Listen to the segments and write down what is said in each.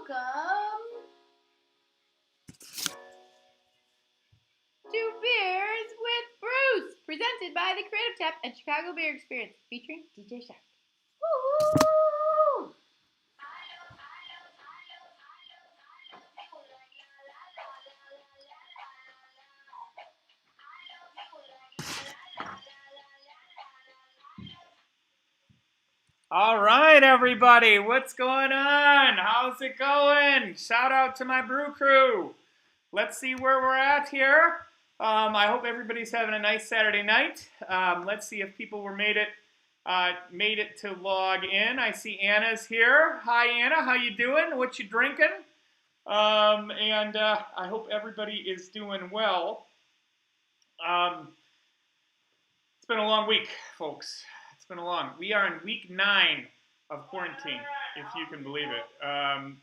Welcome to Beers with Bruce, presented by the Creative Tap and Chicago Beer Experience, featuring DJ Shark. Woo! All right, everybody, what's going on? How's it going? Shout out to my brew crew. Let's see where we're at here. I hope everybody's having a nice Saturday night. Let's see if people made it to log in. I see Anna's here. Hi, Anna. How you doing? What you drinking? I hope everybody is doing well. It's been a long week, folks. It's been a long. We are in week 9 of quarantine, if you can believe it.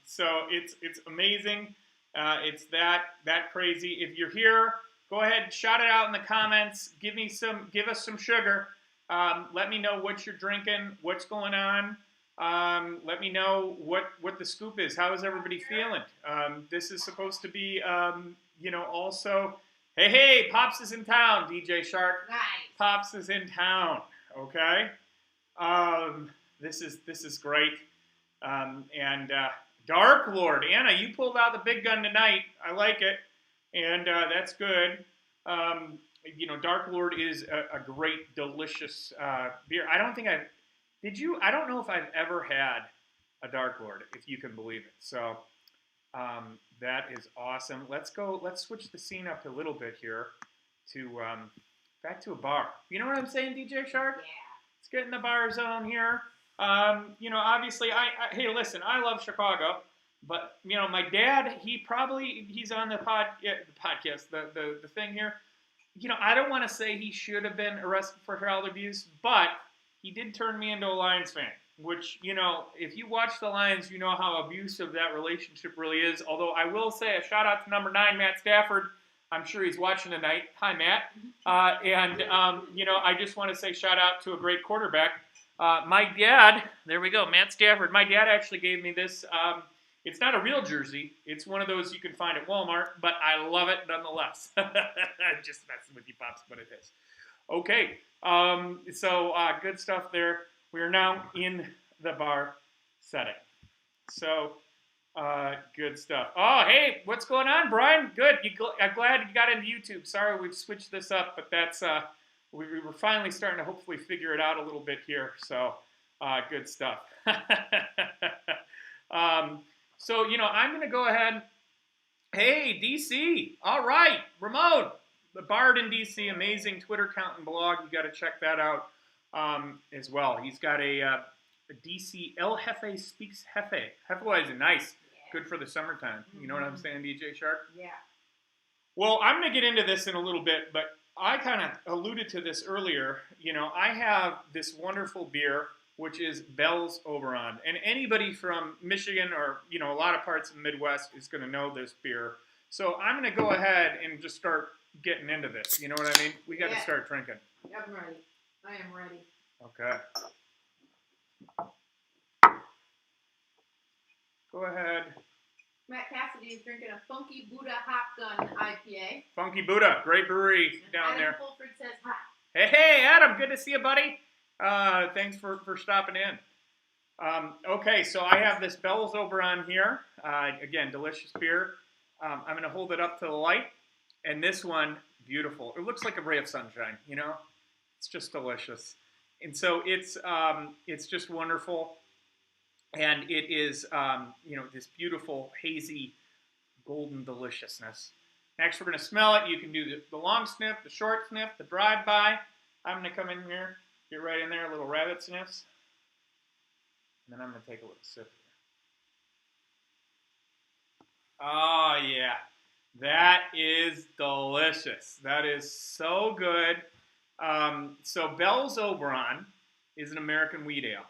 So it's amazing. It's that crazy. If you're here, go ahead and shout it out in the comments. Give us some sugar. Let me know what you're drinking, what's going on. Let me know what the scoop is. How is everybody feeling? This is supposed to be, also. Hey, Pops is in town, DJ Shark. Nice. Pops is in town. Okay. This is great. Dark Lord, Anna, you pulled out the big gun tonight. I like it, and that's good. Dark Lord is a great, delicious beer. I don't know if I've ever had a Dark Lord, if you can believe it. So that is awesome. Let's switch the scene up a little bit here to back to a bar. You know what I'm saying, DJ Shark? Yeah. Let's get in the bar zone here. Obviously, hey, listen, I love Chicago, but my dad, he's on the podcast, the thing here. I don't want to say he should have been arrested for child abuse, but he did turn me into a Lions fan, which, if you watch the Lions, you know how abusive that relationship really is. Although I will say a shout out to number 9, Matt Stafford. I'm sure he's watching tonight. Hi, Matt. I just want to say shout out to a great quarterback. My dad, there we go, Matt Stafford. My dad actually gave me this. It's not a real jersey. It's one of those you can find at Walmart, but I love it nonetheless. Just messing with you, Pops, but it is. Okay, good stuff there. We are now in the bar setting. So, good stuff. Oh, hey, what's going on, Brian? Good. I'm glad you got into YouTube. Sorry we've switched this up, but that's we were finally starting to hopefully figure it out a little bit here. So, good stuff. I'm going to go ahead. Hey, DC. All right, Ramon, the Bard in DC, amazing Twitter account and blog. You got to check that out as well. He's got a DC El Jefe Speaks Jefe. Hefeweizen, nice. Good for the summertime. You know what I'm saying, DJ Shark? Yeah. Well, I'm going to get into this in a little bit, but I kind of alluded to this earlier. I have this wonderful beer, which is Bell's Oberon. And anybody from Michigan or, a lot of parts of the Midwest is going to know this beer. So I'm going to go ahead and just start getting into this. You know what I mean? We got to start drinking. I'm ready. I am ready. Okay. Go ahead. Matt Cassidy is drinking a Funky Buddha Hot Gun IPA. Funky Buddha, great brewery down Adam there. Fulford says hi. Hey, Adam, good to see you, buddy. Thanks for stopping in. Okay, so I have this Bell's Oberon here. Again, delicious beer. I'm going to hold it up to the light. And this one, beautiful. It looks like a ray of sunshine, It's just delicious. And so it's just wonderful. And it is, this beautiful, hazy, golden deliciousness. Next, we're going to smell it. You can do the long sniff, the short sniff, the drive-by. I'm going to come in here, get right in there, a little rabbit sniffs. And then I'm going to take a little sip here. Oh, yeah. That is delicious. That is so good. So Bell's Oberon is an American wheat ale.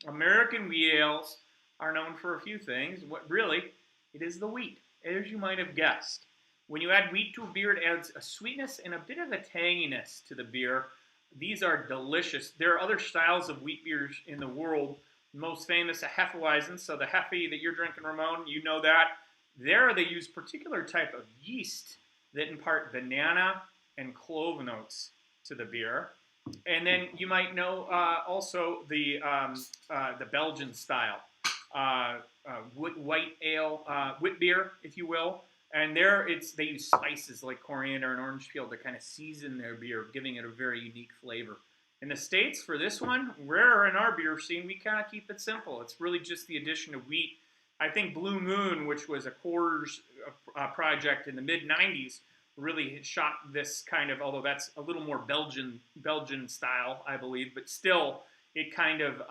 American wheat ales are known for a few things. What really, it is the wheat, as you might have guessed. When you add wheat to a beer, it adds a sweetness and a bit of a tanginess to the beer. These are delicious. There are other styles of wheat beers in the world. Most famous, a Hefeweizen. So the Hefe that you're drinking, Ramon, you know that. There they use particular type of yeast that impart banana and clove notes to the beer. And then you might know also the Belgian style white ale, wit beer, if you will. And there they use spices like coriander and orange peel to kind of season their beer, giving it a very unique flavor. In the States, for this one, we're in our beer scene, we kind of keep it simple. It's really just the addition of wheat. I think Blue Moon, which was a Coors project in the mid-'90s, really shot this kind of, although that's a little more Belgian style, I believe, but still it kind of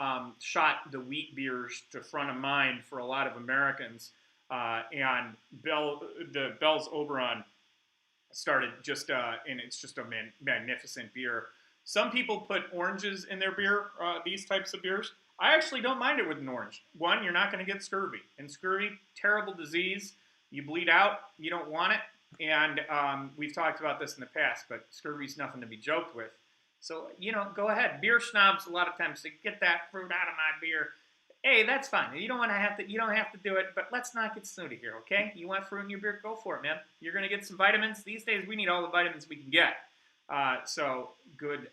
shot the wheat beers to front of mind for a lot of Americans. And the Bell's Oberon started just, and it's just a magnificent beer. Some people put oranges in their beer, these types of beers. I actually don't mind it with an orange. One, you're not going to get scurvy. And scurvy, terrible disease. You bleed out. You don't want it. And we've talked about this in the past, but scurvy's nothing to be joked with. So, go ahead. Beer snobs a lot of times say, get that fruit out of my beer. Hey, that's fine. You don't have to do it, but let's not get snooty here, okay? You want fruit in your beer? Go for it, man. You're going to get some vitamins. These days, we need all the vitamins we can get. So good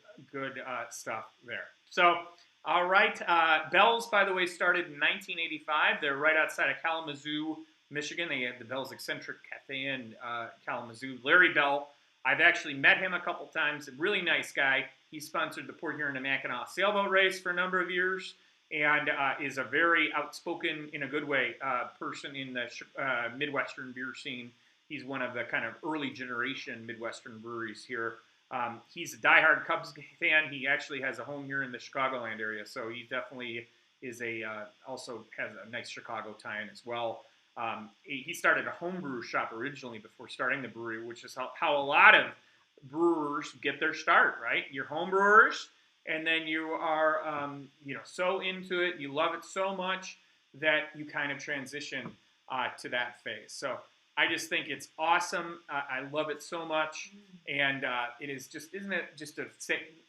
stuff there. So, all right. Bell's, by the way, started in 1985. They're right outside of Kalamazoo, Michigan. They have the Bell's Eccentric Cafe in Kalamazoo. Larry Bell, I've actually met him a couple times. A really nice guy. He sponsored the Port Huron to Mackinac sailboat race for a number of years, and is a very outspoken, in a good way, person in the Midwestern beer scene. He's one of the kind of early generation Midwestern breweries here. He's a diehard Cubs fan. He actually has a home here in the Chicagoland area, so he definitely is also has a nice Chicago tie-in as well. He started a homebrew shop originally before starting the brewery, which is how a lot of brewers get their start, right? You're home brewers, and then you are so into it, you love it so much that you kind of transition to that phase. So I just think it's awesome. I love it so much, and it is just, isn't it just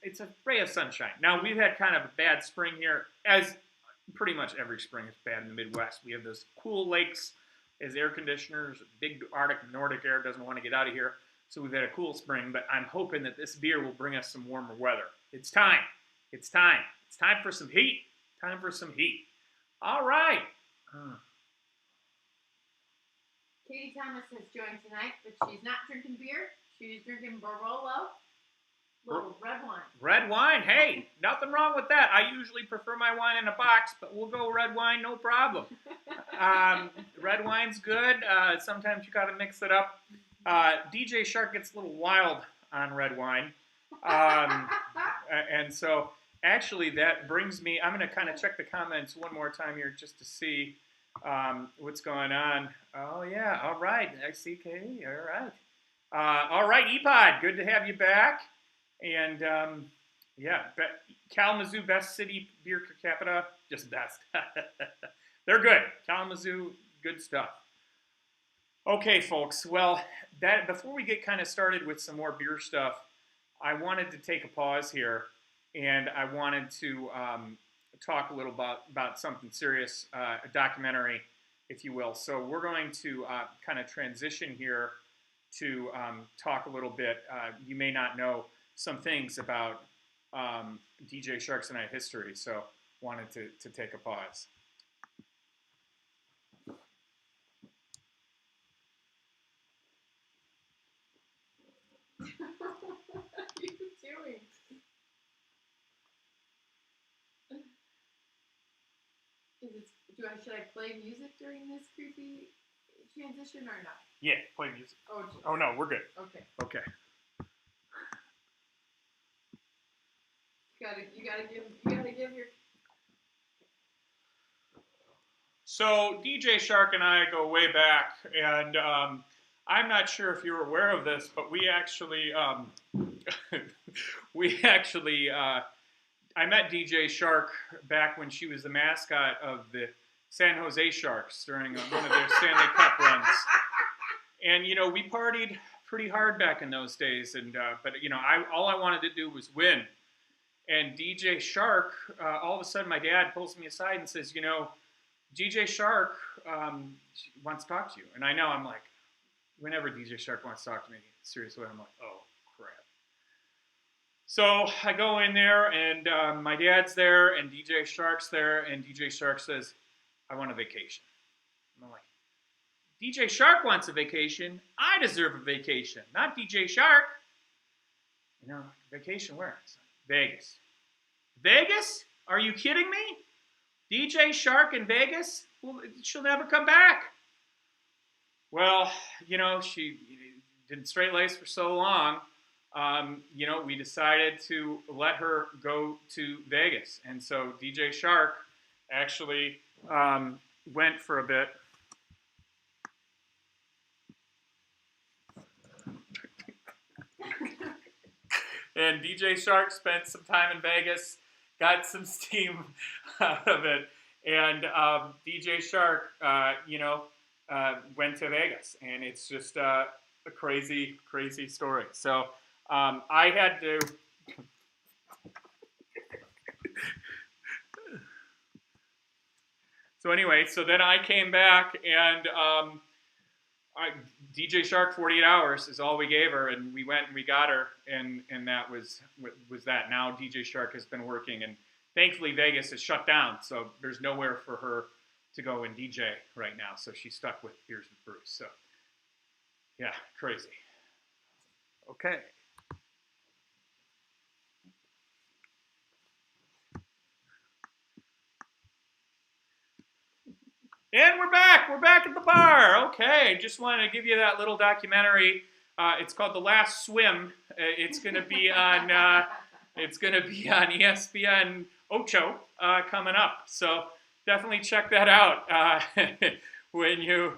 it's a ray of sunshine. Now, we've had kind of a bad spring here, as pretty much every spring is bad in the Midwest. We have those cool lakes as air conditioners. Big Arctic Nordic air doesn't want to get out of here, so we've had a cool spring, but I'm hoping that this beer will bring us some warmer weather. It's time. It's time. It's time for some heat. Time for some heat. All right. Katie Thomas has joined tonight, but she's not drinking beer. She's drinking Barolo, little red wine. Red wine, hey, nothing wrong with that. I usually prefer my wine in a box, but we'll go red wine, no problem. Red wine's good. Sometimes you got to mix it up. DJ Shark gets a little wild on red wine. And so, actually, that brings me, I'm going to kind of check the comments one more time here just to see what's going on. Oh, yeah. All right. I see Katie. All right. All right, ePod. Good to have you back. And, Kalamazoo, best city beer per capita. Just best. They're good. Kalamazoo, good stuff. Okay, folks. Well, before we get kind of started with some more beer stuff, I wanted to take a pause here, and I wanted to talk a little about something serious, a documentary, if you will. So we're going to kind of transition here to talk a little bit. You may not know some things about DJ Shark's and I history, so wanted to take a pause. What are you doing? Should I play music during this creepy transition or not? Yeah, play music. Oh, geez. Oh no, we're good. Okay. Okay. You gotta give your. So DJ Shark and I go way back, and I'm not sure if you're aware of this, but we actually, I met DJ Shark back when she was the mascot of the San Jose Sharks during one of their Stanley Cup runs. And, you know, we partied pretty hard back in those days. And but, you know, all I wanted to do was win. And DJ Shark, all of a sudden my dad pulls me aside and says, you know, DJ Shark wants to talk to you. And I know, I'm like, whenever DJ Shark wants to talk to me, seriously, I'm like, oh, crap. So I go in there, and my dad's there, and DJ Shark's there, and DJ Shark says, I want a vacation. And I'm like, DJ Shark wants a vacation. I deserve a vacation, not DJ Shark. You know, vacation where? Vegas. Vegas? Are you kidding me? DJ Shark in Vegas? Well, she'll never come back. Well, you know, she did straight lace for so long. You know, we decided to let her go to Vegas. And so DJ Shark actually went for a bit. And DJ Shark spent some time in Vegas, got some steam out of it. And DJ Shark, you know, went to Vegas. And it's just a crazy, crazy story. So I had to... So anyway, so then I came back, and DJ Shark 48 hours is all we gave her, and we went and we got her, and that was that. Now DJ Shark has been working, and thankfully Vegas is shut down, so there's nowhere for her to go and DJ right now, so she's stuck with Beers with Bruce. So yeah, crazy. Okay. And we're back. We're back at the bar. Okay, just wanted to give you that little documentary. It's called The Last Swim. It's going to be on. ESPN Ocho coming up. So definitely check that out when you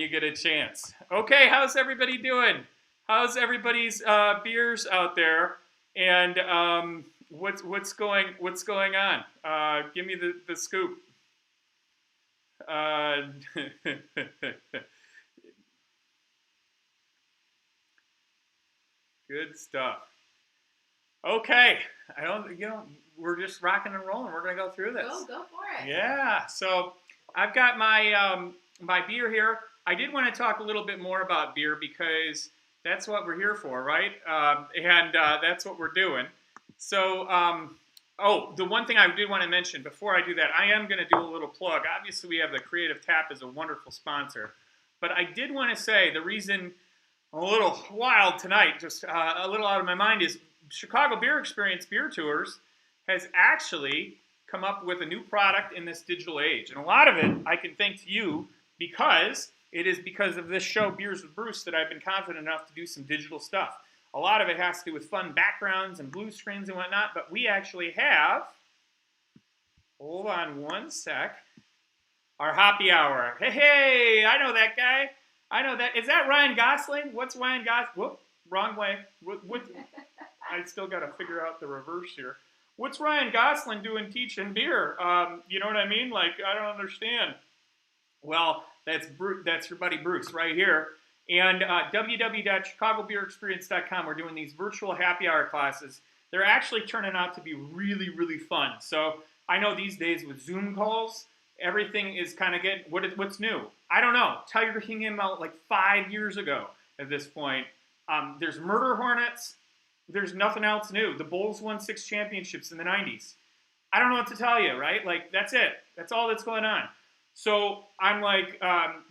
get a chance. Okay, how's everybody doing? How's everybody's beers out there? And what's going on? Give me the scoop. Good stuff. Okay, we're just rocking and rolling. We're gonna go through this. Go for it. Yeah. So I've got my my beer here. I did want to talk a little bit more about beer because that's what we're here for, right? And that's what we're doing. So. Oh, the one thing I did want to mention before I do that, I am going to do a little plug. Obviously, we have the Creative Tap as a wonderful sponsor. But I did want to say the reason I'm a little wild tonight, just a little out of my mind, is Chicago Beer Experience Beer Tours has actually come up with a new product in this digital age. And a lot of it I can thank to you because it is because of this show, Beers with Bruce, that I've been confident enough to do some digital stuff. A lot of it has to do with fun backgrounds and blue screens and whatnot, but we actually have, hold on one sec, our happy hour. Hey, I know that guy. I know that. Is that Ryan Gosling? What's Ryan Gosling? Whoop, wrong way. What? I still got to figure out the reverse here. What's Ryan Gosling doing teaching beer? You know what I mean? Like, I don't understand. Well, that's your buddy Bruce right here. And www.chicagobeerexperience.com, we're doing these virtual happy hour classes. They're actually turning out to be really, really fun. So I know these days with Zoom calls, everything is kind of getting, what's new? I don't know. Tiger King came out like 5 years ago at this point. There's Murder Hornets. There's nothing else new. The Bulls won 6 championships in the 90s. I don't know what to tell you, right? Like, that's it. That's all that's going on. So I'm like,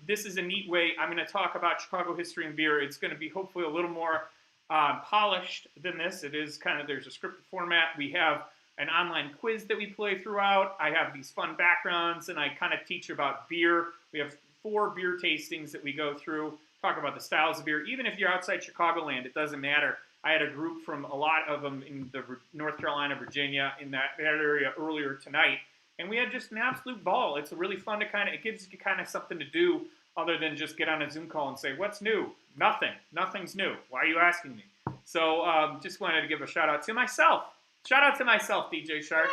this is a neat way. I'm going to talk about Chicago history and beer. It's going to be hopefully a little more polished than this. It is kind of, there's a scripted format. We have an online quiz that we play throughout. I have these fun backgrounds, and I kind of teach about beer. We have 4 beer tastings that we go through, talk about the styles of beer. Even if you're outside Chicagoland, it doesn't matter. I had a group from a lot of them in the North Carolina, Virginia, in that area earlier tonight, and we had just an absolute ball. It's really fun to it gives you kind of something to do other than just get on a Zoom call and say, what's new? Nothing. Nothing's new. Why are you asking me? So just wanted to give a shout out to myself. Shout out to myself, DJ Shark.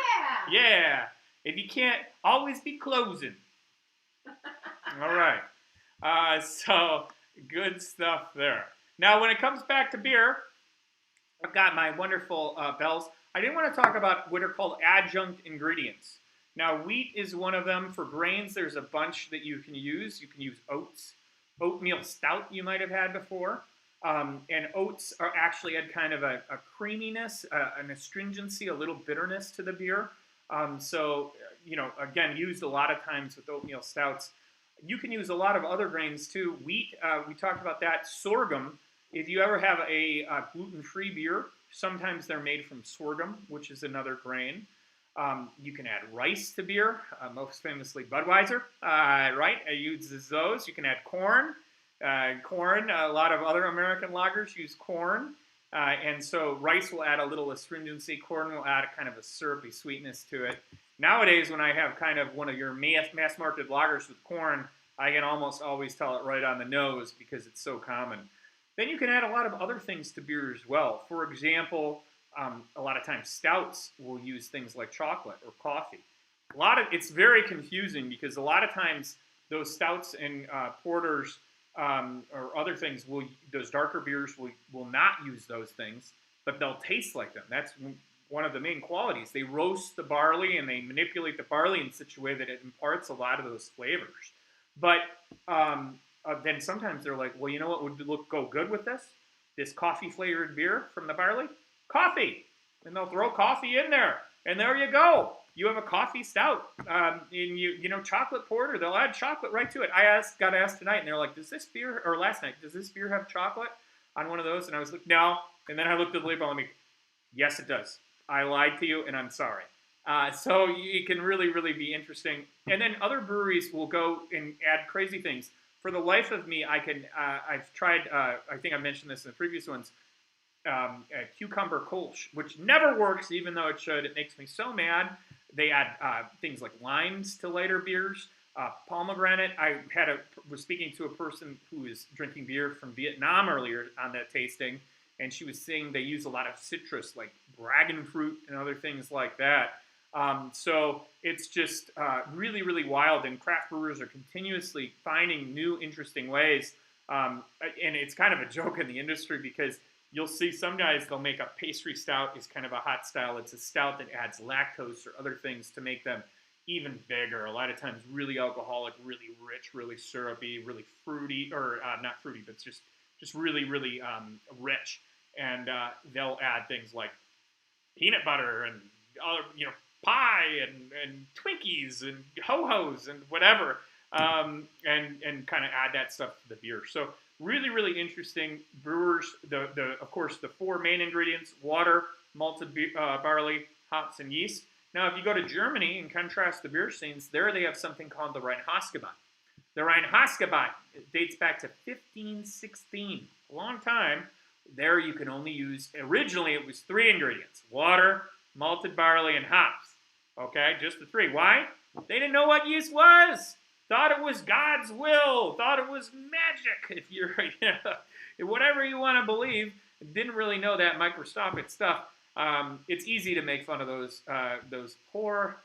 Yeah. Yeah. If you can't, always be closing. All right. So good stuff there. Now, when it comes back to beer, I've got my wonderful bells. I didn't want to talk about what are called adjunct ingredients. Now, wheat is one of them. For grains, there's a bunch that you can use. You can use oats. Oatmeal stout you might have had before. And oats are actually add kind of a creaminess, an astringency, a little bitterness to the beer. So, again, used a lot of times with oatmeal stouts. You can use a lot of other grains too. Wheat, we talked about that. Sorghum, if you ever have a gluten-free beer, sometimes they're made from sorghum, which is another grain. You can add rice to beer, most famously Budweiser, right? It uses those. You can add corn. Corn, a lot of other American lagers use corn. And so rice will add a little astringency. Corn will add a kind of a syrupy sweetness to it. Nowadays, when I have kind of one of your mass-marketed lagers with corn, I can almost always tell it right on the nose because it's so common. Then you can add a lot of other things to beer as well. For example, a lot of times stouts will use things like chocolate or coffee. It's very confusing because a lot of times those stouts and porters or other things, those darker beers will not use those things, but they'll taste like them. That's one of the main qualities. They roast the barley and they manipulate the barley in such a way that it imparts a lot of those flavors. But then sometimes they're like, well, you know what would go good with this? This coffee-flavored beer from the barley? Coffee! And they'll throw coffee in there. And there you go. You have a coffee stout. And chocolate porter, they'll add chocolate right to it. Got asked tonight, and they're like, last night, does this beer have chocolate on one of those? And I was like, no. And then I looked at the label and I'm like, yes, it does. I lied to you, and I'm sorry. So it can really, really be interesting. And then other breweries will go and add crazy things. For the life of me, I've tried, I think I mentioned this in the previous ones, cucumber kolsch, which never works, even though it should. It makes me so mad. They add things like limes to lighter beers, pomegranate. I was speaking to a person who is drinking beer from Vietnam earlier on that tasting, and she was saying they use a lot of citrus, like dragon fruit and other things like that. So it's just really, really wild, and craft brewers are continuously finding new, interesting ways. And it's kind of a joke in the industry because you'll see some guys, they'll make a pastry stout is kind of a hot style. It's a stout that adds lactose or other things to make them even bigger. A lot of times really alcoholic, really rich, really syrupy, really fruity, or not fruity, but just really, really rich. And they'll add things like peanut butter and other, pie and Twinkies and Ho-Hos and whatever, and kind of add that stuff to the beer. So really, really interesting. Brewers, of course, the 4 main ingredients: water, malted barley, hops, and yeast. Now, if you go to Germany and contrast the beer scenes, there they have something called the Reinheitsgebot. The Reinheitsgebot dates back to 1516, a long time. There you can only use, originally it was 3 ingredients: water, malted barley, and hops. Okay, just the 3. Why? They didn't know what yeast was. Thought it was God's will. Thought it was magic. If you're, whatever you want to believe, didn't really know that microscopic stuff. It's easy to make fun of those poor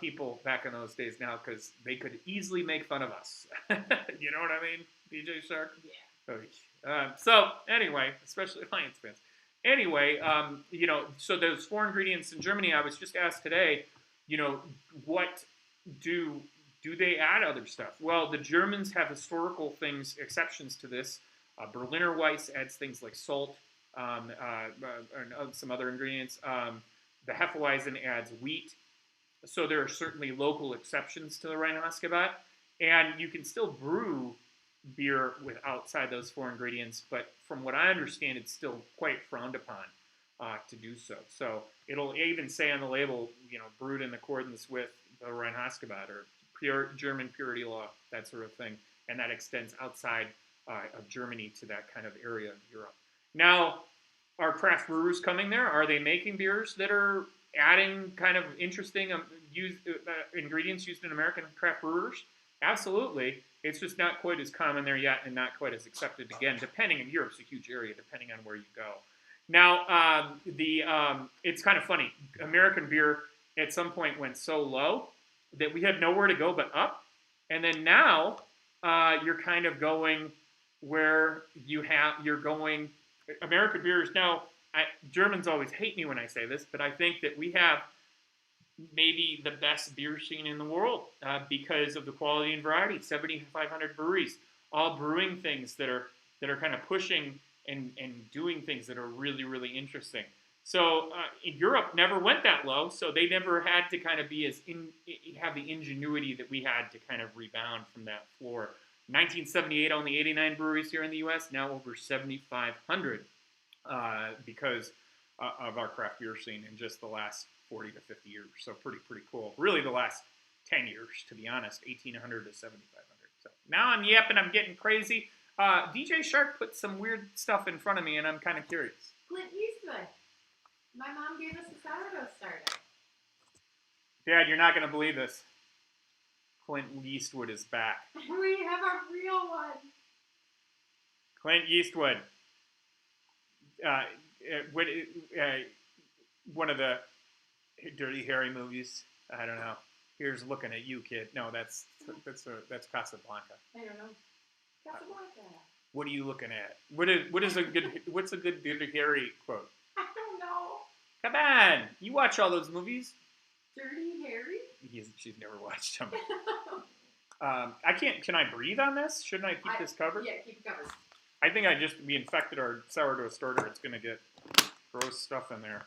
people back in those days now because they could easily make fun of us. You know what I mean, DJ Shark? Yeah. So anyway, especially Lions fans. Anyway, so those 4 ingredients in Germany, I was just asked today, what do they add other stuff? Well, the Germans have historical exceptions to this. Berliner Weiss adds things like salt and some other ingredients. The Hefeweizen adds wheat. So there are certainly local exceptions to the Reinheitsgebot. And you can still brew beer outside those 4 ingredients, but from what I understand, it's still quite frowned upon to do so. So it'll even say on the label, brewed in accordance with the Reinheitsgebot or German purity law, that sort of thing. and that extends outside of Germany to that kind of area of Europe. Now, are craft brewers coming there? Are they making beers that are adding kind of interesting ingredients used in American craft brewers? Absolutely. It's just not quite as common there yet and not quite as accepted again, depending on Europe's a huge area, depending on where you go. Now, it's kind of funny. American beer at some point went so low that we had nowhere to go but up. And then now you're kind of going where you're going. American beer is now, Germans always hate me when I say this, but I think that we have maybe the best beer scene in the world because of the quality and variety. 7,500 breweries, all brewing things that are kind of pushing and doing things that are really, really interesting. So Europe never went that low, so they never had to kind of be have the ingenuity that we had to kind of rebound from that floor. 1978, only 89 breweries here in the U.S., now over 7,500 because of our craft beer scene in just the last 40 to 50 years. So pretty cool. Really the last 10 years, to be honest, 1,800 to 7,500. So now I'm yapping, I'm getting crazy. DJ Shark put some weird stuff in front of me, and I'm kind of curious. Clint Eastwood. My mom gave us a sourdough starter. Dad, you're not going to believe this. Clint Eastwood is back. We have a real one. Clint Eastwood. One of the Dirty Harry movies. I don't know. Here's looking at you, kid. No, that's Casablanca. I don't know. Casablanca. What are you looking at? What's a good Dirty Harry quote? I don't know. Come on, you watch all those movies. Dirty Harry? She's never watched them. I can't. Can I breathe on this? Shouldn't I keep this covered? Yeah, keep it covered. I think we infected our sourdough starter. It's gonna get gross stuff in there.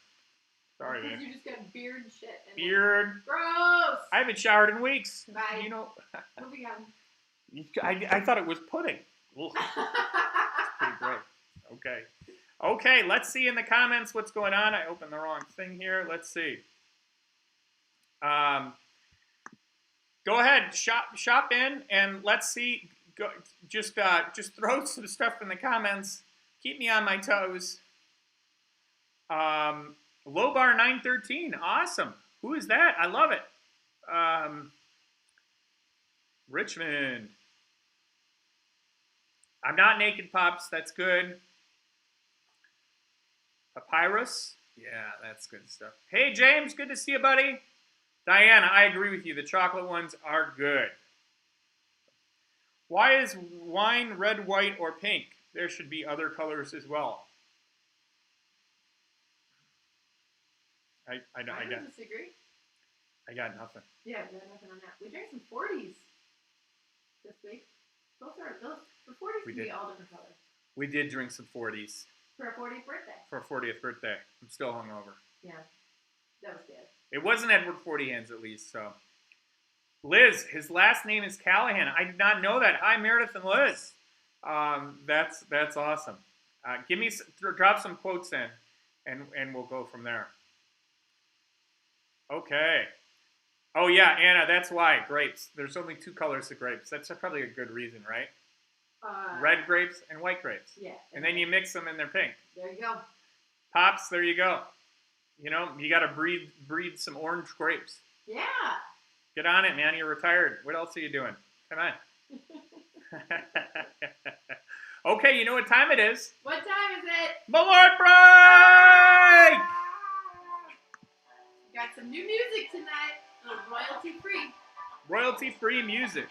Sorry, man. Because you just got beard and shit. Beard. Gross. I haven't showered in weeks. Bye. You know. Moving on. I thought it was pudding. Ugh. It's pretty gross. Okay. Okay, let's see in the comments what's going on. I opened the wrong thing here. Let's see. Go ahead, shop in, and let's see. Go, just throw some stuff in the comments. Keep me on my toes. Low Bar 913, awesome. Who is that? I love it. Richmond. I'm not naked, Pops. That's good. Papyrus. Yeah, that's good stuff. Hey, James. Good to see you, buddy. Diana, I agree with you. The chocolate ones are good. Why is wine red, white, or pink? There should be other colors as well. I disagree. I got nothing. Yeah, we got nothing on that. We drank some 40s this week. The 40s can be all different colors. We did drink some 40s. For our 40th birthday. For our 40th birthday. I'm still hungover. Yeah, that was good. It wasn't Edward 40 Hands, at least, so. Liz, his last name is Callahan. I did not know that. Hi, Meredith and Liz. That's awesome. Drop some quotes in, and we'll go from there. Okay. Oh, yeah, Anna, that's why. Grapes. There's only two colors of grapes. That's probably a good reason, right? Red grapes and white grapes. Yeah. And then you mix them and they're pink. There you go. Pops, there you go. You know, you got to breed some orange grapes. Yeah. Get on it, man. You're retired. What else are you doing? Come on. Okay, you know what time it is. What time is it? Malort break! Got some new music tonight. A little royalty-free. Royalty-free music.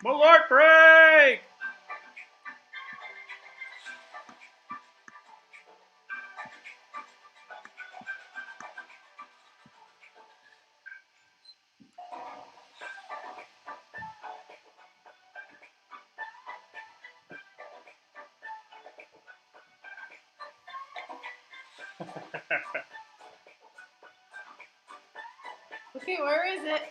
Malort break! Okay, where is it?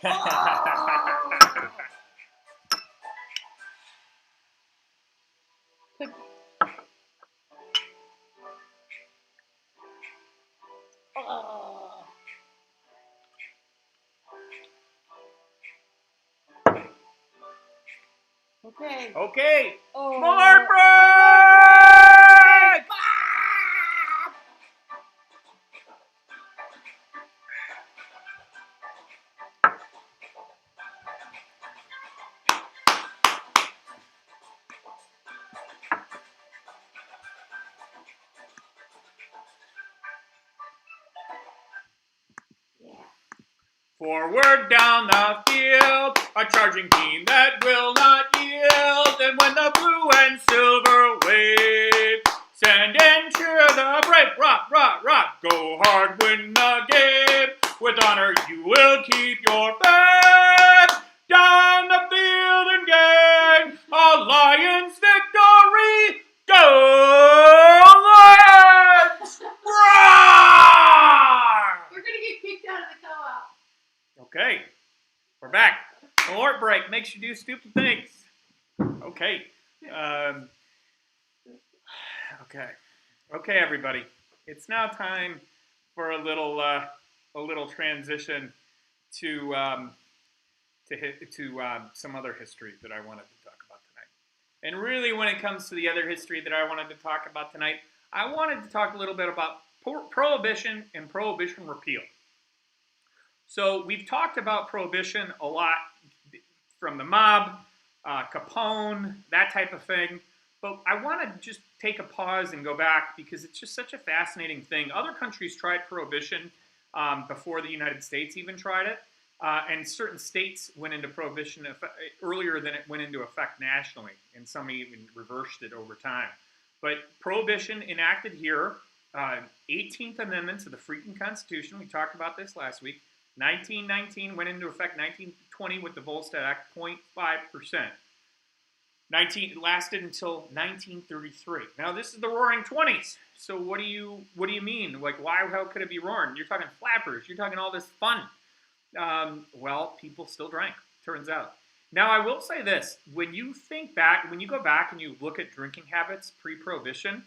Oh. Okay. Okay. Oh. More break! Yeah. Forward down the field, a charging team that will not yield. And when the blue and silver wave, send and cheer the brave. Rock, rock, rock. Go hard, win the game. With honor, you will keep your faith. Down the field and gain a Lions victory. Go Lions! Roar! We're gonna get kicked out of the co-op. Okay, we're back. Alert break makes you do stupid things. Okay. Okay, everybody. It's now time for a little transition to some other history that I wanted to talk about tonight. And really, when it comes to the other history that I wanted to talk about tonight, I wanted to talk a little bit about Prohibition and Prohibition repeal. So we've talked about Prohibition a lot from the mob, Capone, that type of thing. But I want to just take a pause and go back because it's just such a fascinating thing. Other countries tried Prohibition before the United States even tried it. And certain states went into Prohibition earlier than it went into effect nationally. And some even reversed it over time. But Prohibition enacted here, 18th Amendment to the freaking Constitution. We talked about this last week. 1919 went into effect 1920 with the Volstead Act, 0.5%. It lasted until 1933. Now this is the Roaring 20s. So what do you mean? Like how could it be roaring? You're talking flappers. You're talking all this fun. Well, people still drank. Turns out. Now I will say this: when you go back and you look at drinking habits pre-Prohibition,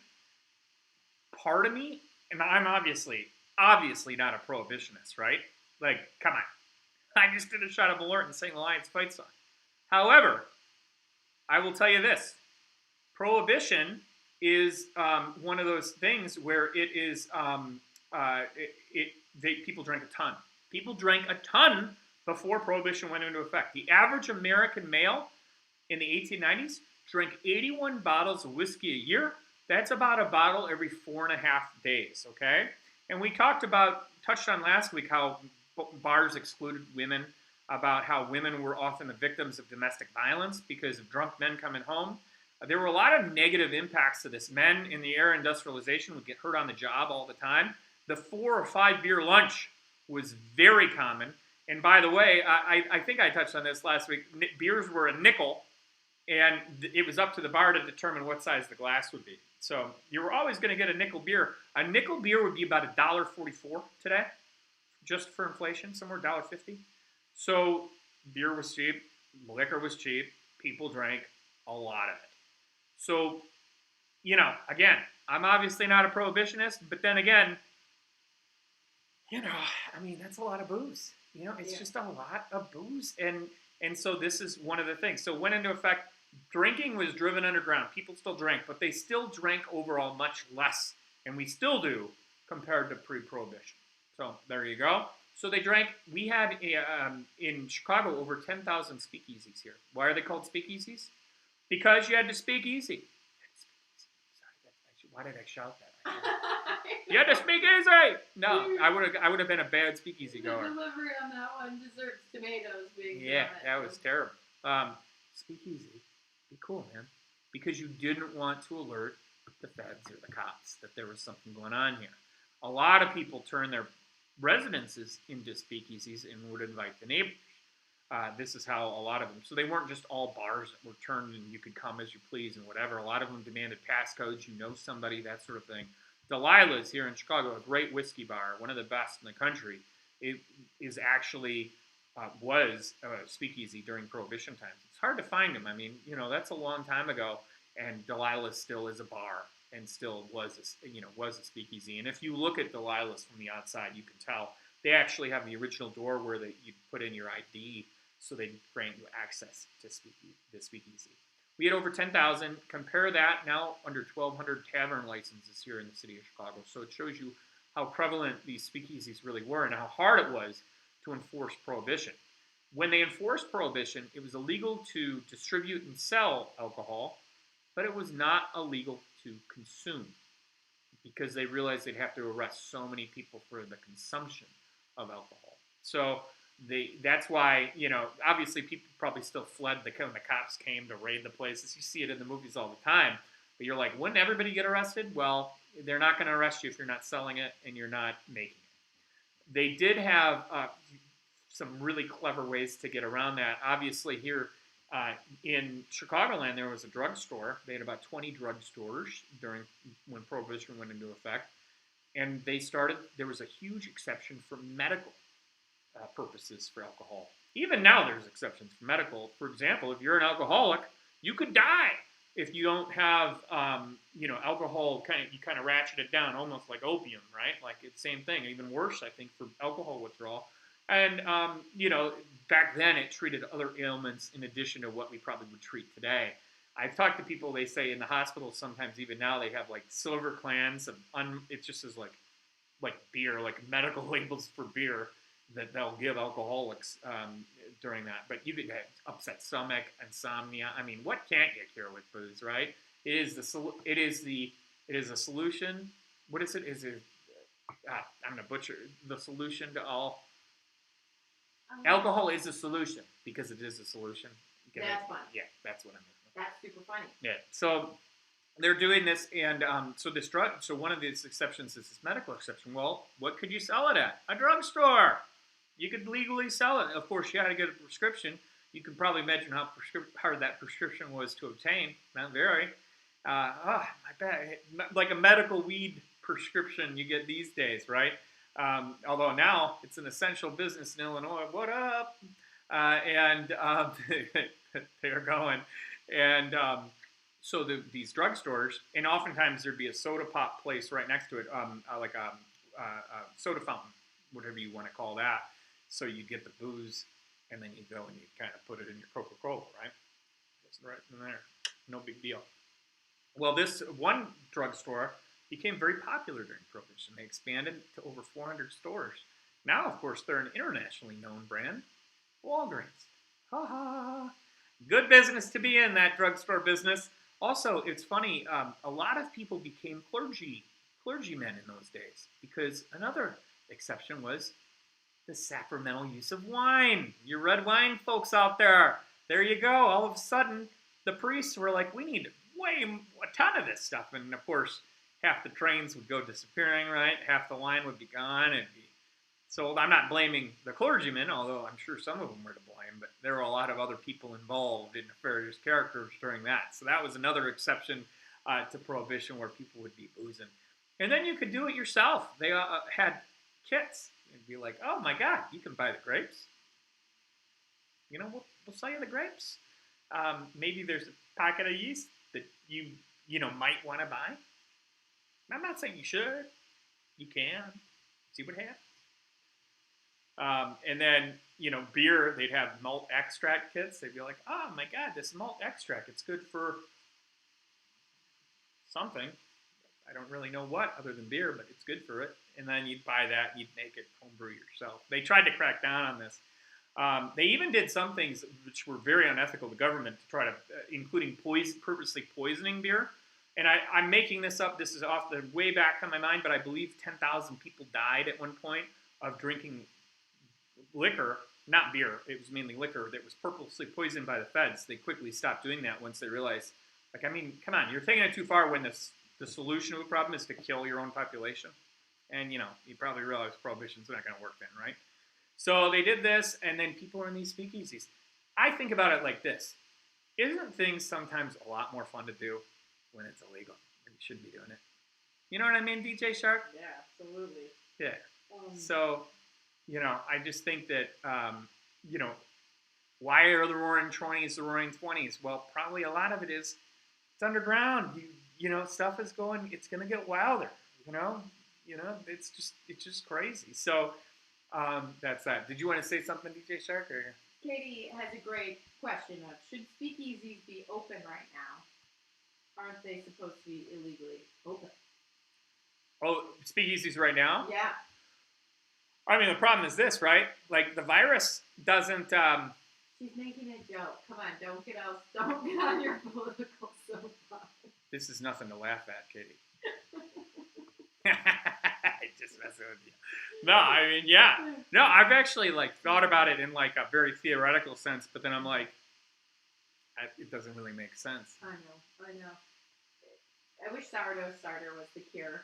part of me, and I'm obviously not a prohibitionist, right? Like, come on. I just did a shot of Malort and sang the Lions fight song. However, I will tell you this. Prohibition is one of those things where it is, people drank a ton. People drank a ton before Prohibition went into effect. The average American male in the 1890s drank 81 bottles of whiskey a year. That's about a bottle every 4.5 days, okay? And we touched on last week how bars excluded women, about how women were often the victims of domestic violence because of drunk men coming home. There were a lot of negative impacts to this. Men in the era of industrialization would get hurt on the job all the time. The 4 or 5 beer lunch was very common. And by the way, I think I touched on this last week. Beers were a nickel, and it was up to the bar to determine what size the glass would be. So you were always going to get a nickel beer. A nickel beer would be about $1.44 today, just for inflation, somewhere $1.50. So beer was cheap, liquor was cheap, people drank a lot of it. So, again, I'm obviously not a prohibitionist, but then again, that's a lot of booze. It's just a lot of booze. And so this is one of the things. So went into effect, drinking was driven underground. People still drank, but they still drank overall much less, and we still do, compared to pre-Prohibition. So there you go. So they drank. We had in Chicago over 10,000 speakeasies here. Why are they called speakeasies? Because you had to speak easy. Sorry, why did I shout that? You had to speak easy. No, I would have been a bad speakeasy goer. The delivery on that one deserves tomatoes being. Yeah, that was terrible. Speak easy. Be cool, man. Because you didn't want to alert the feds or the cops that there was something going on here. A lot of people turn their residences into speakeasies and would invite the neighbors. This is how a lot of them. So they weren't just all bars that were turned and you could come as you please and whatever. A lot of them demanded passcodes. Somebody, that sort of thing. Delilah's here in Chicago, a great whiskey bar, one of the best in the country. It is actually was a speakeasy during Prohibition times. It's hard to find them. That's a long time ago, and Delilah's still is a bar and still was a speakeasy. And if you look at Delilah's from the outside, you can tell they actually have the original door where you put in your ID, so they grant you access to the speakeasy. We had over 10,000. Compare that now under 1,200 tavern licenses here in the city of Chicago. So it shows you how prevalent these speakeasies really were and how hard it was to enforce prohibition. When they enforced prohibition, it was illegal to distribute and sell alcohol, but it was not illegal to consume because they realized they'd have to arrest so many people for the consumption of alcohol. So that's why, obviously people probably still fled when the cops came to raid the places. You see it in the movies all the time. But you're like, wouldn't everybody get arrested? Well, they're not going to arrest you if you're not selling it and you're not making it. They did have some really clever ways to get around that. Obviously here in Chicagoland, there was a drugstore. They had about 20 drugstores when Prohibition went into effect. And there was a huge exception for medical purposes for alcohol. Even now there's exceptions for medical. For example, if you're an alcoholic, you could die if you don't have, alcohol. You kind of ratchet it down, almost like opium, right? Like it's the same thing. Even worse, I think, for alcohol withdrawal. And back then it treated other ailments in addition to what we probably would treat today. I've talked to people. They say in the hospital sometimes even now they have like silver clans of it just is like beer, like medical labels for beer that they'll give alcoholics during that. But you could have upset stomach, insomnia. I mean, what can't you cure with booze, right? It is a solution. What is it? I'm gonna butcher the solution to all. Alcohol is a solution because it is a solution. That's funny. Yeah, that's what I mean. That's super funny. Yeah. So they're doing this, and so this drug. So one of these exceptions is this medical exception. Well, what could you sell it at? A drugstore. You could legally sell it. Of course, you had to get a prescription. You can probably imagine how hard that prescription was to obtain. Not very. My bad. Like a medical weed prescription you get these days, right? Although now it's an essential business in Illinois. What up? They're going. And so these drugstores, and oftentimes there'd be a soda pop place right next to it, like a soda fountain, whatever you want to call that. So you get the booze, and then you go and you kind of put it in your Coca-Cola, right? Just right in there. No big deal. Well, this one drugstore became very popular during Prohibition. They expanded to over 400 stores. Now, of course, they're an internationally known brand, Walgreens. Ha ha! Good business to be in, that drugstore business. Also, it's funny, a lot of people became clergymen in those days because another exception was the sacramental use of wine. You red wine folks out there, there you go. All of a sudden, the priests were like, we need a ton of this stuff. And of course, half the trains would go disappearing, right? Half the wine would be gone. It'd be sold. I'm not blaming the clergymen, although I'm sure some of them were to blame, but there were a lot of other people involved in nefarious characters during that. So that was another exception to Prohibition where people would be boozing. And then you could do it yourself. They had kits. It'd be like, oh my God, you can buy the grapes. We'll sell you the grapes. Maybe there's a packet of yeast that you might want to buy. I'm not saying you should. You can. See what happens. And then, beer, they'd have malt extract kits. They'd be like, oh my God, this malt extract, it's good for something. I don't really know what other than beer, but it's good for it. And then you'd buy that and you'd make it homebrew yourself. They tried to crack down on this. They even did some things which were very unethical, the government, to try to, including purposely poisoning beer. And I'm making this up. This is off the way back on my mind, but I believe 10,000 people died at one point of drinking liquor, not beer. It was mainly liquor that was purposely poisoned by the feds. They quickly stopped doing that once they realized, come on, you're taking it too far when the solution to the problem is to kill your own population. And, you probably realize Prohibition's not going to work then, right? So they did this, and then people are in these speakeasies. I think about it like this. Isn't things sometimes a lot more fun to do when it's illegal? You shouldn't be doing it. You know what I mean, DJ Shark? Yeah, absolutely. Yeah. So, I just think that, why are the Roaring 20s the Roaring 20s? Well, probably a lot of it is it's underground. Stuff is going, it's going to get wilder, it's just crazy. So that's that. Did you want to say something, DJ Shark? Or? Katie has a great question of, should speakeasies be open right now? Aren't they supposed to be illegally open? Oh, speakeasies right now? Yeah. I mean, the problem is this, right? Like, the virus doesn't. She's making a joke. Come on, don't get on your political soapbox. This is nothing to laugh at, Katie. Just messing with you. No, I mean, yeah. No, I've actually thought about it in a very theoretical sense, but then I'm like, it doesn't really make sense. I know. I wish sourdough starter was the cure.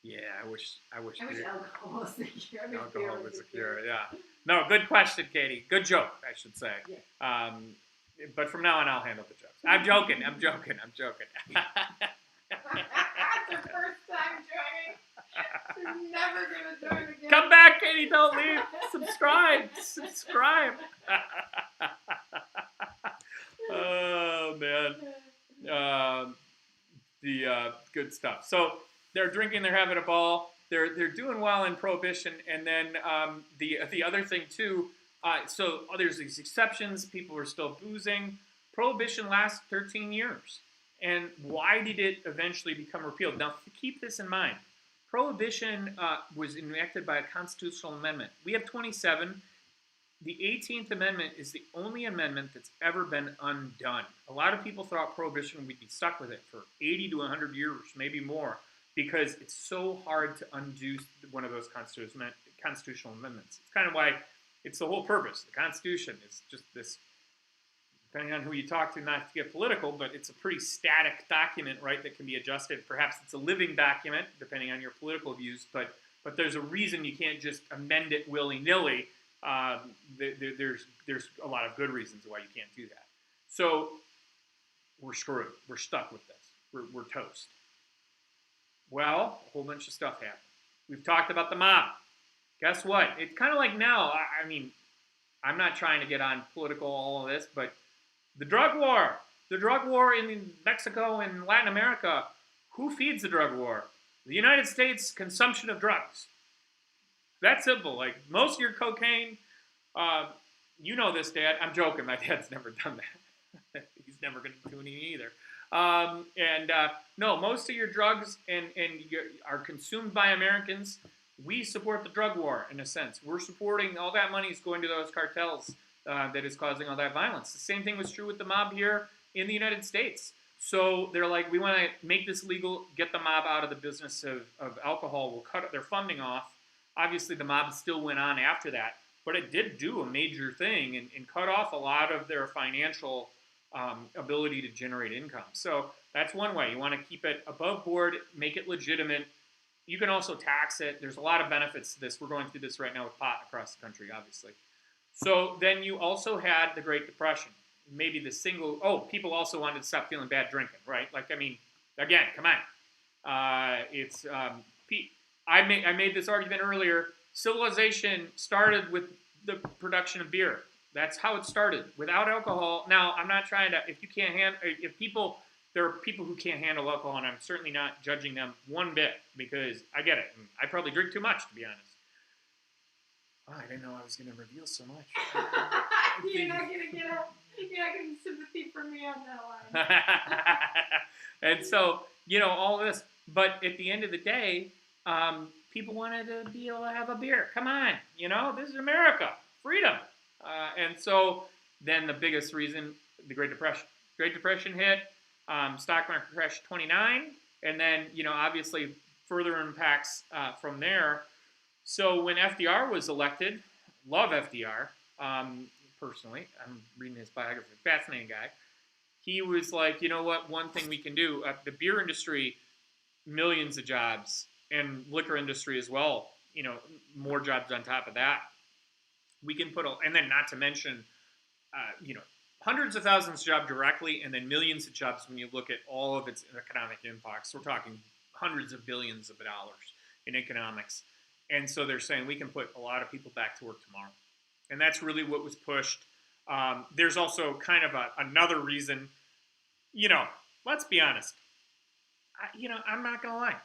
Yeah, I wish alcohol was the cure. Alcohol was the cure. Yeah. No, good question, Katie. Good joke, I should say. Yeah. But from now on, I'll handle the jokes. I'm joking. That's her first time joining. She's never gonna join again. Come back, Katie. Don't leave. Subscribe. Oh man. The good stuff. So they're drinking. They're having a ball. They're doing well in Prohibition, and then the other thing too. So there's these exceptions. People are still boozing. Prohibition lasted 13 years. And why did it eventually become repealed? Now, keep this in mind. Prohibition was enacted by a constitutional amendment. We have 27. The 18th Amendment is the only amendment that's ever been undone. A lot of people thought Prohibition would be stuck with it for 80 to 100 years, maybe more, because it's so hard to undo one of those constitutional amendments. It's kind of why it's the whole purpose. The Constitution is just this, depending on who you talk to, not to get political, but it's a pretty static document, right, that can be adjusted. Perhaps it's a living document, depending on your political views, but there's a reason you can't just amend it willy-nilly. There's a lot of good reasons why you can't do that. So we're screwed. We're stuck with this. We're toast. Well, a whole bunch of stuff happened. We've talked about the mob. Guess what? It's kind of like now, I mean, I'm not trying to get on political all of this, but the drug war in Mexico and Latin America, who feeds the drug war? The United States consumption of drugs. That simple. Like, most of your cocaine, you know this, Dad. I'm joking. My dad's never done that. He's never going to do any either. No, most of your drugs are consumed by Americans. We support the drug war, in a sense. We're supporting all that money is going to those cartels that is causing all that violence. The same thing was true with the mob here in the United States. So they're like, we want to make this legal, get the mob out of the business of alcohol. We'll cut their funding off. Obviously, the mob still went on after that, but it did do a major thing and cut off a lot of their financial ability to generate income. So that's one way. You want to keep it above board, make it legitimate. You can also tax it. There's a lot of benefits to this. We're going through this right now with pot across the country, obviously. So then you also had the Great Depression. Maybe people also wanted to stop feeling bad drinking, right? Like, I mean, again, come on. I made this argument earlier. Civilization started with the production of beer. That's how it started, without alcohol. Now, I'm not trying to, there are people who can't handle alcohol, and I'm certainly not judging them one bit, because I get it. I probably drink too much, to be honest. Oh, I didn't know I was going to reveal so much. You're not getting sympathy from me on that one. And so, all this. But at the end of the day, people wanted to be able to have a beer. Come on, this is America. Freedom. And so then the biggest reason, the Great Depression. Great Depression hit, stock market crashed 29, and then, obviously further impacts from there. So when FDR was elected, love FDR, personally. I'm reading his biography, fascinating guy. He was like, you know what, one thing we can do, the beer industry, millions of jobs, and liquor industry as well, more jobs on top of that. We can and then not to mention, hundreds of thousands of jobs directly, and then millions of jobs when you look at all of its economic impacts. We're talking hundreds of billions of dollars in economics. And so they're saying we can put a lot of people back to work tomorrow. And that's really what was pushed. There's also kind of another reason, let's be honest. I'm not going to lie.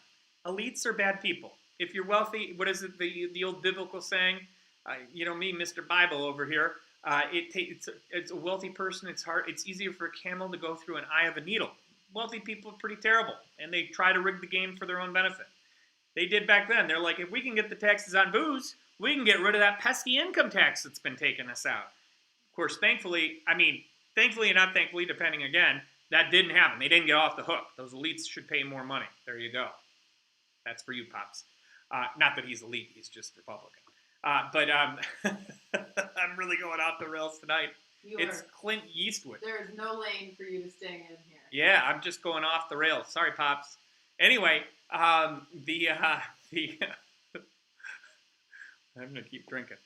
Elites are bad people. If you're wealthy, what is it, the old biblical saying? Me, Mr. Bible over here. It's a wealthy person. It's hard. It's easier for a camel to go through an eye of a needle. Wealthy people are pretty terrible, and they try to rig the game for their own benefit. They did back then. They're like, if we can get the taxes on booze, we can get rid of that pesky income tax that's been taking us out. Of course, thankfully and not thankfully, depending again, that didn't happen. They didn't get off the hook. Those elites should pay more money. There you go. That's for you, Pops. Not that he's elite. He's just Republican. But I'm really going off the rails tonight. It's Clint Eastwood. There is no lane for you to stay in here. Yeah, I'm just going off the rails. Sorry, Pops. Anyway, I'm going to keep drinking.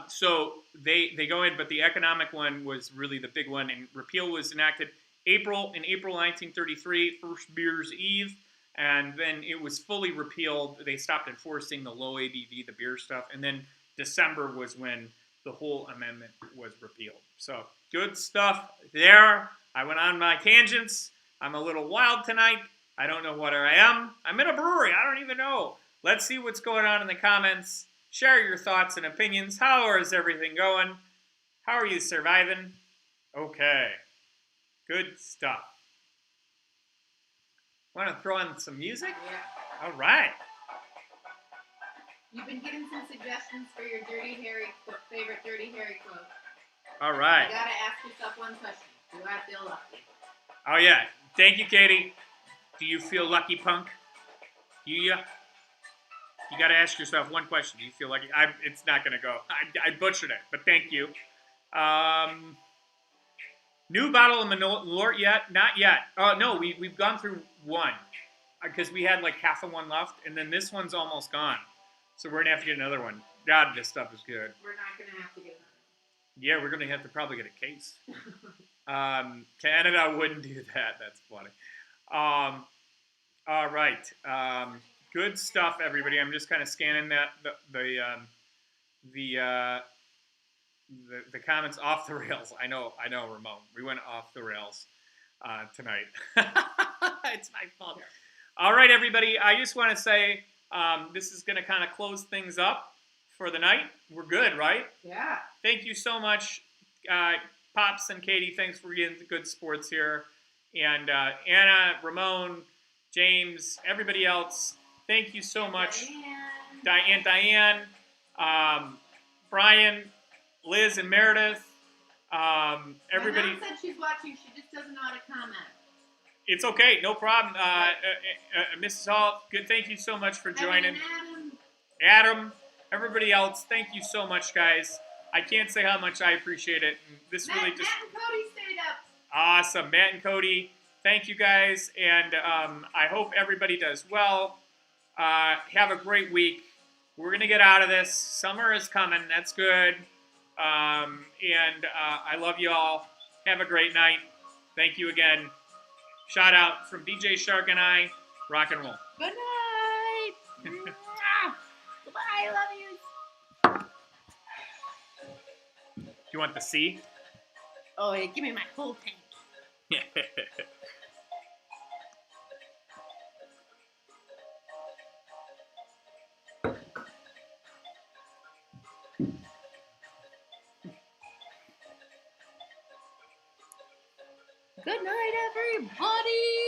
So they go in, but the economic one was really the big one, and repeal was enacted in April 1933, first Beer's Eve, and then it was fully repealed. They stopped enforcing the low ABV, the beer stuff, and then December was when the whole amendment was repealed. So good stuff there. I went on my tangents. I'm a little wild tonight. I don't know what I am. I'm in a brewery. I don't even know. Let's see what's going on in the comments. Share your thoughts and opinions. How is everything going? How are you surviving? Okay. Good stuff. Want to throw in some music? Yeah. All right. You've been getting some suggestions for your favorite Dirty Harry quote. All right. You got to ask yourself one question. Do I feel lucky? Oh, yeah. Thank you, Katie. Do you feel lucky, punk? Do you? You got to ask yourself one question. Do you feel lucky? It's not going to go. I butchered it, but thank you. New bottle of Malort yet? Not yet. No, we've gone through one because we had like half of one left, and then this one's almost gone. So we're going to have to get another one. God, this stuff is good. We're not going to have to get another one. Yeah, we're going to have to probably get a case. Canada wouldn't do that. That's funny. All right. Good stuff, everybody. I'm just kind of scanning the comments off the rails. I know, Ramon. We went off the rails tonight. It's my fault. All right, everybody. I just want to say this is going to kind of close things up for the night. We're good, right? Yeah. Thank you so much, Pops and Katie. Thanks for getting the good sports here. And Anna, Ramon, James, everybody else, thank you so much. Diane, Brian, Liz, and Meredith. Everybody. My mom said she's watching. She just doesn't know how to comment. It's okay, no problem. Mrs. Hall, good. Thank you so much for joining. Adam, everybody else, thank you so much, guys. I can't say how much I appreciate it. Matt and Cody stayed up. Awesome, Matt and Cody. Thank you, guys, and I hope everybody does well. Have a great week. We're gonna get out of this. Summer is coming. That's good. And I love you all. Have a great night. Thank you again. Shout out from DJ Shark and I. Rock and roll. Good night. Goodbye. I love you. You want the C? Oh, yeah, give me my whole tank. Good night, everybody.